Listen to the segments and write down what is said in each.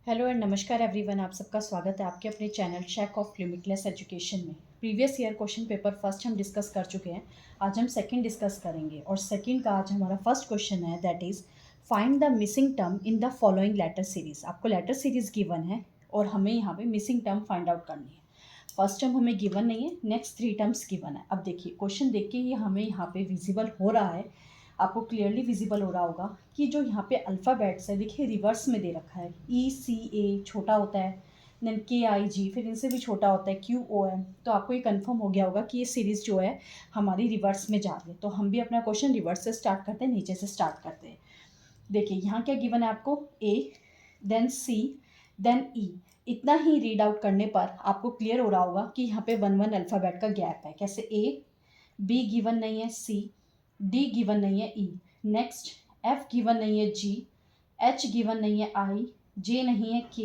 Hello and नमस्कार everyone, आप सबका स्वागत है आपके अपने channel shake off limitless education में। Previous year question paper first हम डिस्कस कर चुके हैं। आज हम सेकंड डिस्कस करेंगे और सेकंड का आज हमारा फर्स्ट क्वेश्चन है, that is find the missing term in the following letter series. आपको लेटर सीरीज गिवन है और हमें यहाँ पे मिसिंग टर्म फाइंड आउट करनी है। फर्स्ट टर्म हमें गिवन नहीं है, नेक्स्ट 3 टर्म्स गिवन है। अब देखिए क्वेश्चन देख के ये हमें यहाँ पे विजिबल हो रहा है, आपको क्लियरली विजिबल हो रहा होगा कि जो यहाँ पे अल्फ़ाबेट्स है देखिए रिवर्स में दे रखा है। ECA छोटा होता है, देन KIG फिर इनसे भी छोटा होता है QOM। तो आपको ये कंफर्म हो गया होगा कि ये सीरीज़ जो है हमारी रिवर्स में जा रही है। तो हम भी अपना क्वेश्चन रिवर्स से स्टार्ट करते हैं, नीचे से स्टार्ट करते हैं। देखिए यहाँ क्या गिवन है आपको, A then C then E। इतना ही रीड आउट करने पर आपको क्लियर हो रहा होगा कि यहाँ पे 1 अल्फ़ाबेट का गैप है। कैसे, B गिवन नहीं है, C, D गिवन नहीं है, E, नेक्स्ट F गिवन नहीं है, G, H गिवन नहीं है, I, J नहीं है, K,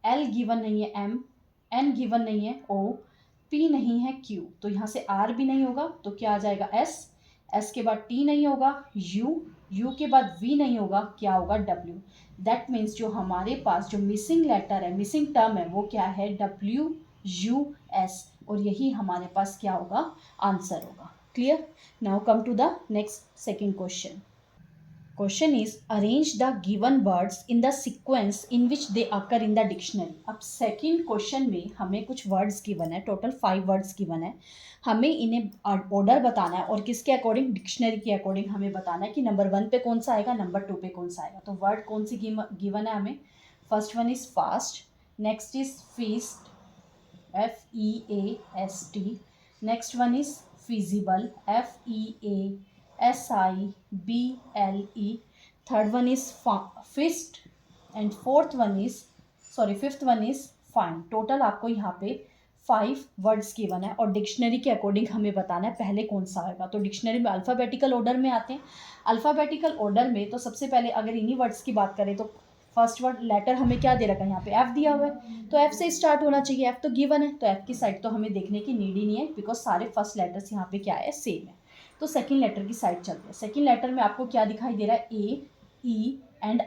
L गिवन नहीं है, M, N गिवन नहीं है, O, P नहीं है, Q। तो यहाँ से R भी नहीं होगा तो क्या आ जाएगा, S, S के बाद T नहीं होगा, U, U के बाद V नहीं होगा, क्या होगा, W। दैट मीन्स जो हमारे पास जो मिसिंग लेटर है, मिसिंग टर्म है, वो क्या है, WUS। और यही हमारे पास क्या होगा, आंसर होगा। Clear. Now come to the next second question. Question is arrange the given words in the sequence in which they occur in the dictionary. अब सेकंड क्वेश्चन में हमें कुछ वर्ड्स गिवन है, टोटल 5 वर्ड्स गिवन है। हमें इन्हें order बताना है और किसके अकॉर्डिंग, डिक्शनरी के अकॉर्डिंग हमें बताना है कि नंबर 1 पे कौन सा आएगा, नंबर 2 पे कौन सा आएगा। तो वर्ड कौन सी गिवन है हमें, first one is fast, next is feast, FEAST, next one is feasible, FEASIBLE, third one is fist and fifth one is fine. Total आपको यहाँ पे 5 वर्ड्स गिवन है और डिक्शनरी के अकॉर्डिंग हमें बताना है पहले कौन सा आएगा। तो डिक्शनरी में अल्फ़ाबेटिकल ऑर्डर में आते हैं। अल्फ़ाबेटिकल ऑर्डर में तो सबसे पहले अगर इन्हीं वर्ड्स की बात करें तो फर्स्ट वर्ड लेटर हमें क्या दे रखा है, यहाँ पे F दिया हुआ है तो F से स्टार्ट होना चाहिए। F तो गिवन है तो F की साइड तो हमें देखने की नीड ही नहीं है, बिकॉज सारे फर्स्ट लेटर्स यहाँ पे क्या है, सेम है। तो सेकंड लेटर की साइड चलते हैं। सेकंड लेटर में आपको क्या दिखाई दे रहा है, A, E and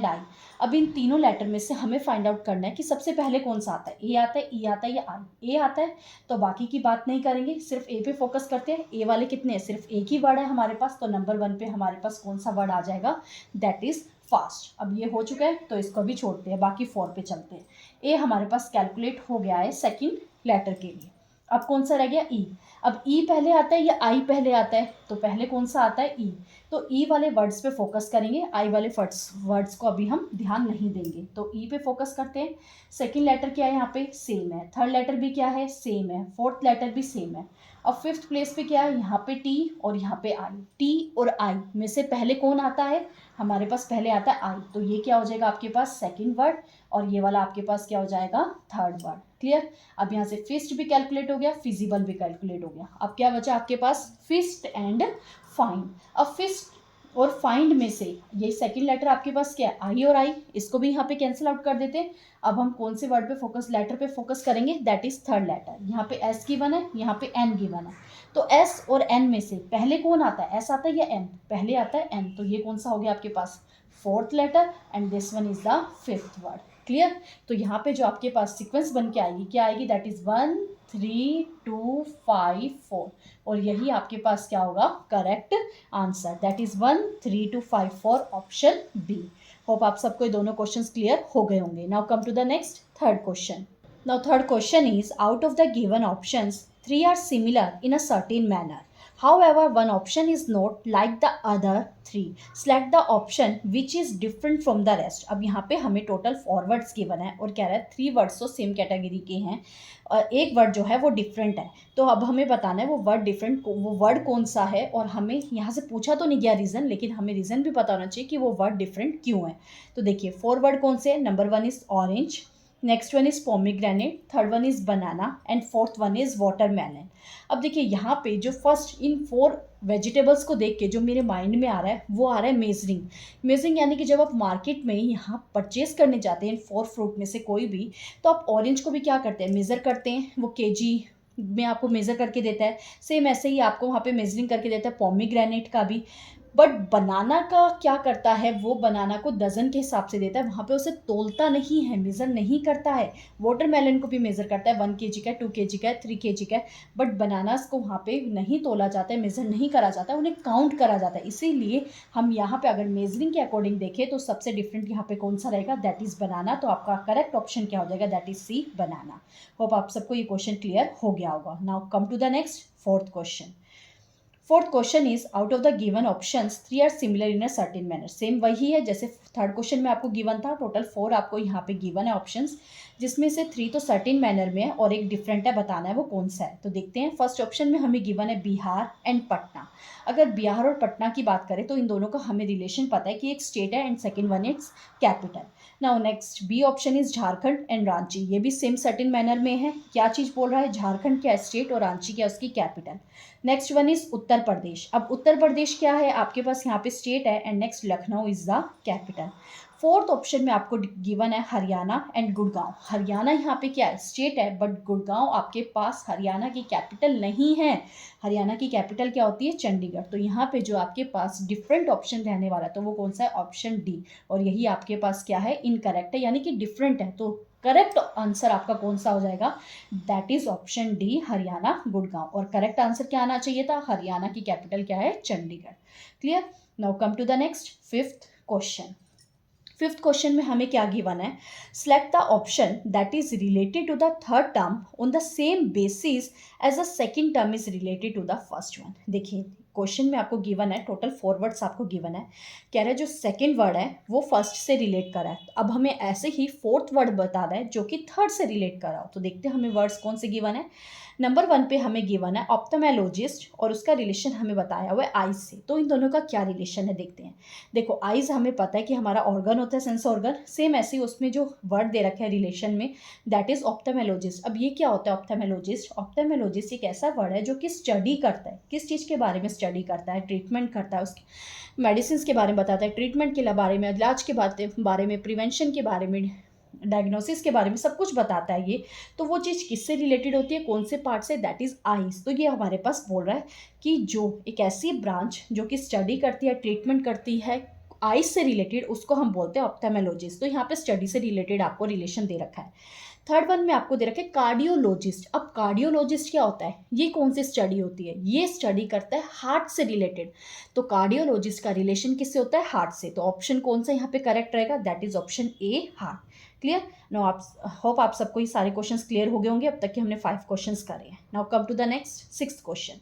I। अब इन तीनों लेटर में से हमें फाइंड आउट करना है कि सबसे पहले कौन सा आता है, A आता है, E आता है या I। A आता है तो बाकी की बात नहीं करेंगे, सिर्फ A पे फोकस करते हैं। A वाले कितने हैं, सिर्फ एक ही वर्ड है हमारे पास, तो नंबर 1 पे हमारे पास कौन सा वर्ड आ जाएगा, दैट इज फास्ट। अब ये हो चुका है तो इसको भी छोड़ते हैं, बाकी 4 पे चलते हैं। ए हमारे पास कैलकुलेट हो गया है सेकंड लेटर के लिए। अब कौन सा रह गया, ई। अब ई पहले आता है या आई पहले आता है, तो पहले कौन सा आता है, ई। तो ई वाले वर्ड्स पे फोकस करेंगे, आई वाले वर्ड्स को अभी हम ध्यान नहीं देंगे। तो ई पे फोकस करते हैं। सेकंड लेटर क्या है यहाँ पे, सेम है। थर्ड लेटर भी क्या है, सेम है। फोर्थ लेटर भी सेम है। अब फिफ्थ प्लेस पे क्या है, यहाँ पे टी और यहाँ पे आई। टी और आई में से पहले कौन आता है, हमारे पास पहले आता है आई। तो ये क्या हो जाएगा आपके पास सेकंड वर्ड और ये वाला आपके पास क्या हो जाएगा, थर्ड वर्ड। क्लियर। अब यहाँ से फिस्ट भी कैलकुलेट हो गया, फिजिबल भी कैलकुलेट हो गया। अब क्या बचा आपके पास, फिस्ट एंड फाइंड। अब फिस्ट और फाइंड में से ये सेकंड लेटर आपके पास क्या है, आई और आई, इसको भी यहाँ पे कैंसिल आउट कर देते हैं। अब हम कौन से वर्ड पे फोकस, लेटर पे फोकस करेंगे, दैट इज थर्ड लेटर। यहाँ पे एस गिवन है, यहाँ पे एन गिवन है। तो एस और एन में से पहले कौन आता है, एस आता है या एन, पहले आता है एन। तो ये कौन सा हो गया आपके पास, fourth letter and this one is the fifth word. Clear. तो यहाँ पे जो आपके पास सीक्वेंस बन के आएगी, क्या आएगी, दैट इज 1 3 2 5 4 और यही आपके पास क्या होगा, correct answer, that is 1 3 2 5 4 option B. Hope आप सबको ये दोनों क्वेश्चंस क्लियर हो गए होंगे। Now come to the next third question. Now third question is out of the given options 3 are similar in a certain manner. However, one option is not like the other 3. Select the option which is different from the rest. अब यहाँ पे हमें total 4 words given है और कह रहा है 3 words तो सेम कैटेगरी के हैं और एक वर्ड जो है वो डिफरेंट है। तो अब हमें बताना है वो वर्ड डिफरेंट, वो वर्ड कौन सा है। और हमें यहाँ से पूछा तो नहीं गया रीज़न, लेकिन हमें रीज़न भी पता होना चाहिए कि वो वर्ड डिफरेंट क्यों है। तो देखिए 4 वर्ड कौन से हैं, number 1 is orange, next one is pomegranate, third one is banana and fourth one is watermelon. अब देखिए यहाँ पे जो फर्स्ट इन 4 वेजिटेबल्स को देख के जो मेरे माइंड में आ रहा है वो आ रहा है मेजरिंग। मेजरिंग यानी कि जब आप मार्केट में यहाँ परचेज करने जाते हैं इन 4 फ्रूट में से कोई भी, तो आप ऑरेंज को भी क्या करते हैं, मेज़र करते हैं, वो केजी में आपको मेज़र करके देता है। सेम ऐसे ही आपको वहाँ पे मेजरिंग करके देता है पोमीग्रेनेट का भी। बट बनाना का क्या करता है, वो बनाना को डज़न के हिसाब से देता है, वहाँ पे उसे तोलता नहीं है, मेज़र नहीं करता है। वाटरमेलन को भी मेज़र करता है, 1 केजी का है, 2 केजी का है, 3 केजी का है, बट बनानास को वहाँ पे नहीं तोला जाता है, मेज़र नहीं करा जाता है, उन्हें काउंट करा जाता है। इसीलिए हम यहाँ पे अगर मेज़रिंग के अकॉर्डिंग देखें तो सबसे डिफरेंट यहाँ पे कौन-सा रहेगा, दैट इज़ बनाना। तो आपका करेक्ट ऑप्शन क्या हो जाएगा, that is C, banana. Hope आप सबको ये क्वेश्चन क्लियर हो गया होगा। Now come to the next, fourth question. Fourth question is, out of the given options 3 are similar in a certain manner. Same वही है जैसे थर्ड क्वेश्चन में आपको गिवन था, टोटल 4 आपको यहाँ पे गिवन है ऑप्शंस, जिसमें से 3 तो सर्टेन मैनर में है और एक डिफरेंट है, बताना है वो कौन सा है। तो देखते हैं, फर्स्ट ऑप्शन में हमें गिवन है बिहार एंड पटना। अगर बिहार और पटना की बात करें तो इन दोनों का हमें रिलेशन पता है कि एक स्टेट है and second one it's capital. Now next B option is Jharkhand and Ranchi, ये भी सेम सर्टेन मैनर में है। क्या चीज़ बोल रहा है, झारखंड क्या स्टेट और रांची क्या उसकी capital. Next one is Uttar Pradesh. अब उत्तर प्रदेश क्या है, आपके पास यहाँ पे स्टेट है and next Lucknow is the capital. Fourth option में आपको गिवन है हरियाणा एंड गुड़गांव। हरियाणा यहाँ पे क्या है, स्टेट है, बट गुड़गांव आपके पास हरियाणा की कैपिटल नहीं है। हरियाणा की कैपिटल क्या होती है, चंडीगढ़। तो यहाँ पे जो आपके पास डिफरेंट ऑप्शन रहने वाला है तो वो कौन सा है, ऑप्शन डी। और यही आपके पास क्या है, इनकरेक्ट है, यानी कि डिफरेंट है। तो करेक्ट आंसर आपका कौन सा हो जाएगा, that is option D, Haryana Gurgaon. और करेक्ट आंसर क्या आना चाहिए था, हरियाणा की कैपिटल क्या है, Chandigarh. Clear. Now come to the next, fifth question. Fifth question में हमें क्या गिवन है, select the option that is related to the third term on the same basis as a second term is related to the first one. देखिए question में आपको given है, total 4 words आपको given है। कह रहा है जो सेकेंड वर्ड है वो फर्स्ट से रिलेट कर रहा है, अब हमें ऐसे ही फोर्थ वर्ड बता रहा है जो कि थर्ड से रिलेट कर रहा हो। तो देखते हैं हमें वर्ड्स कौन से गिवन है। नंबर 1 पे हमें गिवन है ऑप्थेमेलोजिस्ट और उसका रिलेशन हमें बताया हुआ है आइज से। तो इन दोनों का क्या रिलेशन है देखते हैं। देखो आइज हमें पता है कि हमारा ऑर्गन होता है, सेंस ऑर्गन। सेम ऐसे ही उसमें जो वर्ड दे रखा है रिलेशन में, दैट इज ऑप्थेमेलोजिस्ट। अब ये क्या होता है ऑप्थेमेलोजिस्ट, ऑप्थेमेलोजिस्ट एक ऐसा वर्ड है जो कि स्टडी करता है, किस चीज़ के बारे में स्टडी करता है, ट्रीटमेंट करता है, उसकी मेडिसिन के बारे में बताता है, ट्रीटमेंट के बारे में, इलाज के बारे में, प्रिवेंशन के बारे में, डायग्नोसिस के बारे में, सब कुछ बताता है ये। तो वो चीज़ किससे रिलेटेड होती है, कौन से पार्ट से, दैट इज आइज। तो ये हमारे पास बोल रहा है कि जो एक ऐसी ब्रांच जो कि स्टडी करती है, ट्रीटमेंट करती है आइज से रिलेटेड, उसको हम बोलते हैं ऑप्थेमेलोजिस्ट। तो यहाँ पे स्टडी से रिलेटेड आपको रिलेशन दे रखा है। थर्ड वन में आपको दे रखा है कार्डियोलॉजिस्ट। अब कार्डियोलॉजिस्ट क्या होता है, ये कौन सी स्टडी होती है, ये स्टडी करता है हार्ट से रिलेटेड। तो कार्डियोलॉजिस्ट का रिलेशन किससे होता है, हार्ट से। तो ऑप्शन कौन सा यहाँ पे करेक्ट रहेगा, that is option A, heart. Clear. Now आप होप आप सबको ये सारे क्वेश्चंस क्लियर हो गए होंगे। अब तक के हमने 5 क्वेश्चंस करे हैं। Now come to the next, sixth question.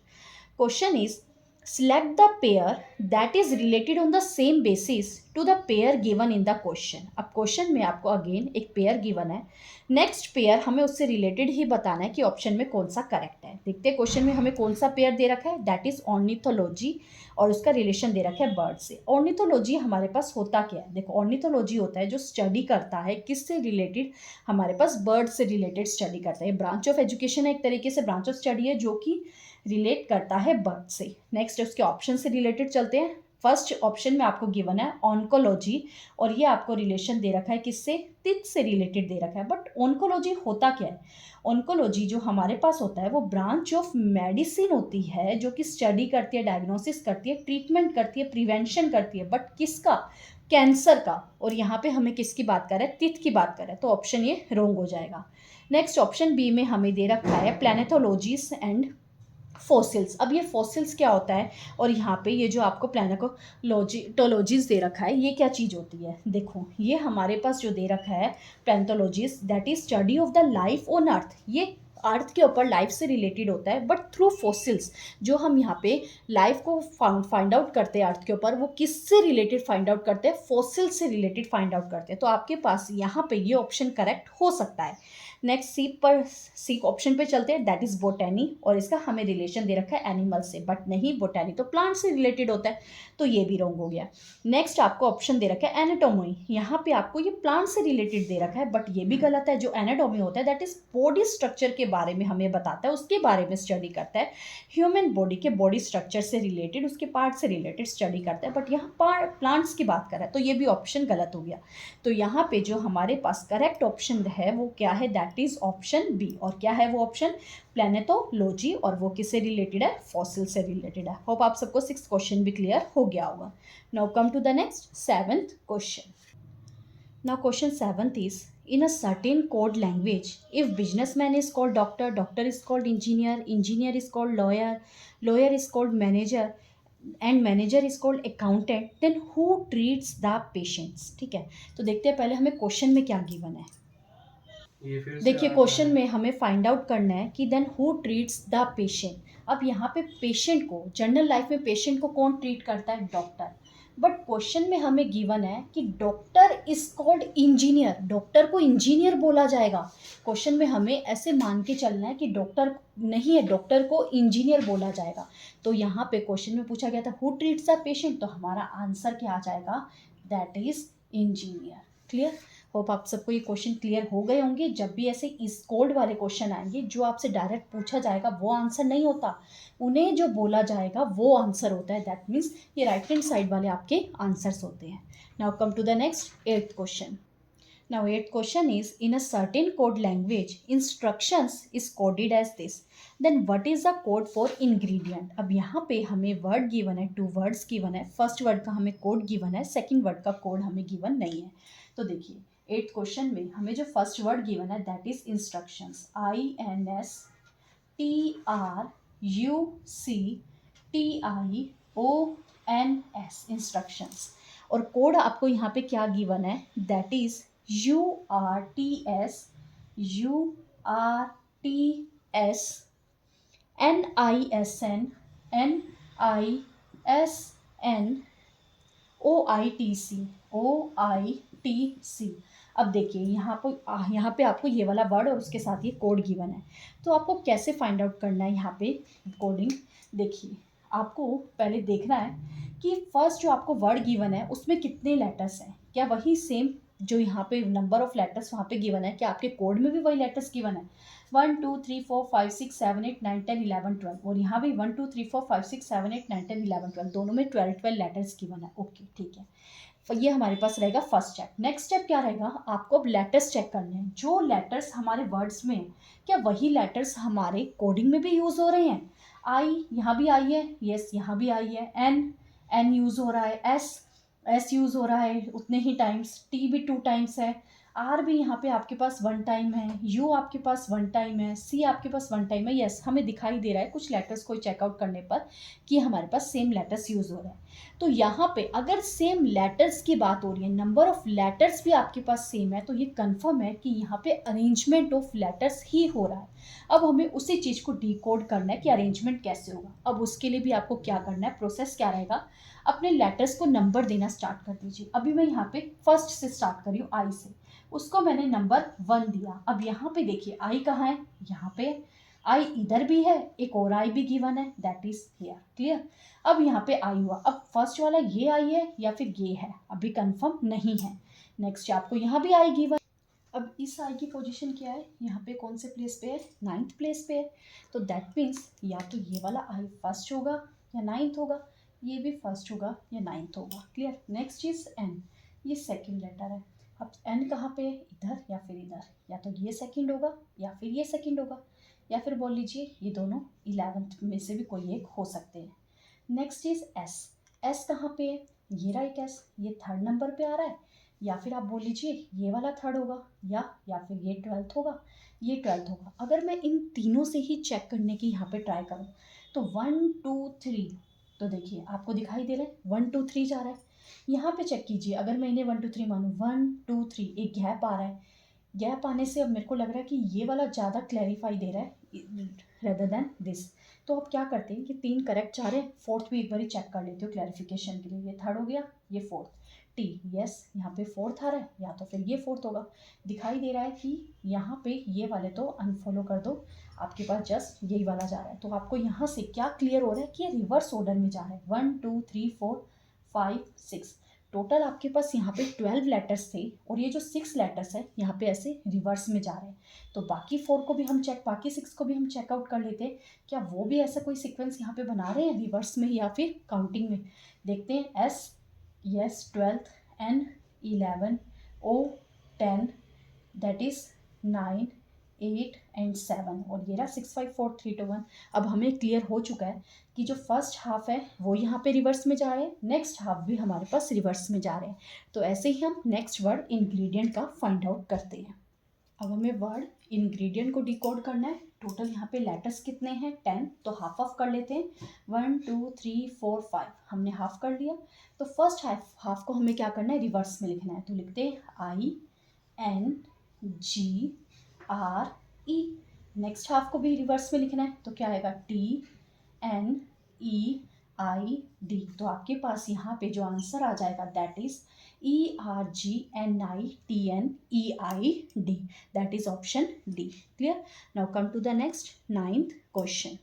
Question is, select the pair that is related on the same basis to the pair given in the question। अब क्वेश्चन में आपको अगेन एक पेयर गिवन है, next pair हमें उससे related ही बताना है कि ऑप्शन में कौन सा करेक्ट है। देखते हैं क्वेश्चन में हमें कौन सा पेयर दे रखा है, दैट इज ऑर्निथोलॉजी और उसका रिलेशन दे रखा है बर्ड से। ऑर्निथोलॉजी हमारे पास होता क्या है, देखो ऑर्निथोलॉजी होता है जो स्टडी करता है किससे रिलेटेड, हमारे पास बर्ड से रिलेटेड स्टडी करता है। ब्रांच ऑफ एजुकेशन है, एक तरीके से ब्रांच ऑफ स्टडी है जो कि रिलेट करता है बर्ड से। नेक्स्ट उसके ऑप्शन से रिलेटेड चलते हैं। फर्स्ट ऑप्शन में आपको गिवन है ऑन्कोलॉजी और ये आपको रिलेशन दे रखा है किससे, तित से रिलेटेड दे रखा है। बट ऑन्कोलॉजी होता क्या है, ऑन्कोलॉजी जो हमारे पास होता है वो ब्रांच ऑफ मेडिसिन होती है जो कि स्टडी करती है, डायग्नोसिस करती है, ट्रीटमेंट करती है, प्रिवेंशन करती है, बट किसका, कैंसर का। और यहाँ पे हमें किसकी बात कर रहे हैं, तित की बात कर रहे हैं। तो ऑप्शन ये रॉन्ग हो जाएगा। नेक्स्ट ऑप्शन बी में हमें दे रखा है प्लैनेटोलॉजीज एंड फॉसिल्स। अब ये फॉसिल्स क्या होता है, और यहाँ पे ये जो आपको प्लैनेटोलॉजीज दे रखा है ये क्या चीज़ होती है, देखो ये हमारे पास जो दे रखा है planetologies, that is study of the life on earth. ये अर्थ के ऊपर लाइफ से रिलेटेड होता है, बट थ्रू फॉसिल्स। जो हम यहाँ पे लाइफ को फाइंड आउट करते हैं अर्थ के ऊपर, वो किससे रिलेटेड फाइंड आउट करते हैं, फॉसिल से रिलेटेड फाइंड आउट करते हैं। तो आपके पास यहाँ पे ये ऑप्शन करेक्ट हो सकता है। नेक्स्ट सी ऑप्शन पे चलते हैं, दैट इज बोटेनी और इसका हमें रिलेशन दे रखा है एनिमल से, बट नहीं बोटेनी तो प्लांट से रिलेटेड होता है, तो ये भी रॉन्ग हो गया। नेक्स्ट आपको ऑप्शन दे रखा है एनाटोमी, यहाँ पे आपको ये प्लांट से रिलेटेड दे रखा है, बट ये भी गलत है। जो एनाटोमी होता है दैट इज बॉडी स्ट्रक्चर के बारे में हमें बताता है, उसके बारे में स्टडी करता है। ह्यूमन बॉडी के बॉडी स्ट्रक्चर से रिलेटेड, उसके पार्ट से रिलेटेड स्टडी करता है। बट यहाँ प्लांट्स की बात कर रहा है, तो ये भी ऑप्शन गलत हो गया। तो यहाँ पे जो हमारे पास करेक्ट ऑप्शन है वो क्या है, दैट इज ऑप्शन बी। और क्या है वो ऑप्शन, प्लेनेटोलॉजी, और वो किससे रिलेटेड है, फॉसिल से रिलेटेड है। होप आप सबको 6th क्वेश्चन भी क्लियर हो गया होगा। Now come to the next 7th question. Now question 7th is, in a certain code language, if businessman is called doctor, doctor is called engineer, engineer is called lawyer, lawyer is called manager, and manager is called accountant, then who treats the patients? ठीक है, तो देखते हैं पहले हमें question में क्या given है। देखिए क्वेश्चन में हमें फाइंड आउट करना है कि then who treats the patient. अब यहाँ पे पेशेंट को, जनरल लाइफ में पेशेंट को कौन ट्रीट करता है, डॉक्टर। बट क्वेश्चन में हमें गिवन है कि doctor is called engineer, doctor को इंजीनियर बोला जाएगा। क्वेश्चन में हमें ऐसे मान के चलना है कि डॉक्टर नहीं है, डॉक्टर को इंजीनियर बोला जाएगा। तो यहाँ पे क्वेश्चन में पूछा गया था हु ट्रीट्स द पेशेंट, तो हमारा आंसर क्या आ जाएगा, that is engineer. Clear, hope आप सबको ये क्वेश्चन क्लियर हो गए होंगे। जब भी ऐसे इस कोड वाले क्वेश्चन आएंगे जो आपसे डायरेक्ट पूछा जाएगा वो आंसर नहीं होता, उन्हें जो बोला जाएगा वो आंसर होता है। दैट मीन्स ये राइट हैंड साइड वाले आपके आंसर्स होते हैं। Now come to the next 8th question. Now 8th question is, in a certain code language, instructions is coded as this. Then what is the code for ingredient? अब यहाँ पे हमें word given है, 2 words given है। First word का हमें code given है, second word का कोड हमें गिवन नहीं है। तो देखिए 8th क्वेश्चन में हमें जो फर्स्ट वर्ड गिवन है that is instructions, INSTRUCTIONS, instructions. और कोड आपको यहाँ पे क्या गिवन है, दैट इज URTS NISN अब देखिए यहाँ पे आपको ये वाला वर्ड और उसके साथ ये कोड गिवन है। तो आपको कैसे फाइंड आउट करना है यहाँ पे कोडिंग, देखिए आपको पहले देखना है कि फर्स्ट जो आपको वर्ड गिवन है उसमें कितने लेटर्स हैं, क्या वही सेम जो यहाँ पे नंबर ऑफ लेटर्स वहाँ पे गिवन है, क्या आपके कोड में भी वही लेटर्स गिवन है, 1 2 3 4 5 6 7 8 9 10 11 12, और यहाँ भी 1 2 3 4 5 6 7 8 9 10 11 12, दोनों में 12 लेटर्स गिवन है। ओके ठीक है, तो ये हमारे पास रहेगा फर्स्ट स्टेप। नेक्स्ट स्टेप क्या रहेगा, आपको अब लेटर्स चेक करने हैं, जो लेटर्स हमारे वर्ड्स में हैं क्या वही लेटर्स हमारे कोडिंग में भी यूज़ हो रहे हैं। आई यहाँ भी आई है, यस यहाँ भी आई है, एन यूज़ हो रहा है, एस यूज़ हो रहा है उतने ही टाइम्स, टी भी 2 टाइम्स है, आर भी यहाँ पे आपके पास 1 टाइम है, यू आपके पास 1 टाइम है, सी आपके पास 1 टाइम है। यस हमें दिखाई दे रहा है कुछ लेटर्स को चेकआउट करने पर कि हमारे पास सेम लेटर्स यूज़ हो रहे हैं। तो यहाँ पे अगर सेम लेटर्स की बात हो रही है, नंबर ऑफ लेटर्स भी आपके पास सेम है, तो ये कंफर्म है कि यहाँ पे अरेंजमेंट ऑफ लेटर्स ही हो रहा है। अब हमें उसी चीज़ को डिकोड करना है कि अरेंजमेंट कैसे होगा। अब उसके लिए भी आपको क्या करना है, प्रोसेस क्या रहेगा, अपने लेटर्स को नंबर देना स्टार्ट कर दीजिए। अभी मैं यहाँ पे फर्स्ट से स्टार्ट कर रही हूँ, आई से, उसको मैंने नंबर 1 दिया। अब यहाँ पे देखिए आई कहाँ है, यहाँ पे आई इधर भी है, एक और आई भी गिवन है, दैट इज हियर। क्लियर, अब यहाँ पे आई हुआ, अब फर्स्ट वाला ये आई है या फिर ये है, अभी कंफर्म नहीं है। नेक्स्ट आपको यहाँ भी आई गिवन, अब इस आई की पोजीशन क्या है, यहाँ पे कौन से प्लेस पे है, 9th प्लेस पे है। तो दैट मीन्स या तो ये वाला आई फर्स्ट होगा या 9th होगा, ये भी फर्स्ट होगा या 9th होगा। क्लियर, नेक्स्ट इज एन, ये सेकेंड लेटर है। अब एन कहाँ पे, इधर या फिर इधर, या तो ये सेकंड होगा या फिर ये सेकंड होगा, या फिर बोल लीजिए ये दोनों 11th में से भी कोई एक हो सकते हैं। नेक्स्ट इज एस, एस कहाँ पे है, ये राइट एस, ये 3rd नंबर पे आ रहा है, या फिर आप बोल लीजिए ये वाला 3rd होगा, या फिर ये 12th होगा, ये 12th होगा। अगर मैं इन तीनों से ही चेक करने की यहाँ पे ट्राई करूँ तो 1 2 3, तो देखिए आपको दिखाई दे रहा है 1 2 3 जा रहा है। यहाँ पे चेक कीजिए, अगर मैं इन्हें 1 2 3 मानूँ, 1 2 3, एक गैप आ रहा है, गैप आने से अब मेरे को लग रहा है कि ये वाला ज़्यादा क्लैरिफाई दे रहा है रेदर देन दिस। तो अब क्या करते हैं कि 3 करेक्ट जा रहे हैं, 4th भी एक बार चेक कर लेते हो क्लैरिफिकेशन के लिए। ये 3rd हो गया, ये 4th, टी, यस यहाँ पे 4th आ रहा है, या तो फिर ये 4th होगा। दिखाई दे रहा है कि यहाँ पे ये वाले तो अनफॉलो कर दो, आपके पास जस्ट यही वाला जा रहा है। तो आपको यहाँ से क्या क्लियर हो रहा है कि ये रिवर्स ऑर्डर में जा रहा है, 1 2 3 4 5 6, टोटल आपके पास यहाँ पे 12 लेटर्स थे और ये जो 6 लेटर्स है यहाँ पे ऐसे रिवर्स में जा रहे हैं। तो बाकी 4 को भी हम बाकी 6 को भी हम चेकआउट कर लेते हैं, क्या वो भी ऐसा कोई सीक्वेंस यहाँ पे बना रहे हैं रिवर्स में या फिर काउंटिंग में। देखते हैं S, yes 12, N 11, O 10, that is 9, 8 and 7 और ये रहा 6 5 4 3 2 1। अब हमें क्लियर हो चुका है कि जो फर्स्ट हाफ है वो यहाँ पे रिवर्स में जा रहे हैं, नेक्स्ट हाफ भी हमारे पास रिवर्स में जा रहे हैं। तो ऐसे ही हम नेक्स्ट वर्ड इंग्रेडिएंट का फाइंड आउट करते हैं। अब हमें वर्ड इंग्रेडिएंट को डिकोड करना है। टोटल यहाँ पे लेटर्स कितने हैं 10, तो हाफ ऑफ कर लेते हैं 1 2 3 4 5 हमने हाफ कर लिया। तो फर्स्ट हाफ को हमें क्या करना है रिवर्स में लिखना है, तो लिखते हैं INGRE। नेक्स्ट हाफ को भी रिवर्स में लिखना है, तो क्या आएगा TNEID। तो आपके पास यहाँ पे जो आंसर आ जाएगा that is ERGNITNEID, that is option D. Clear. Now come to the next 9th question.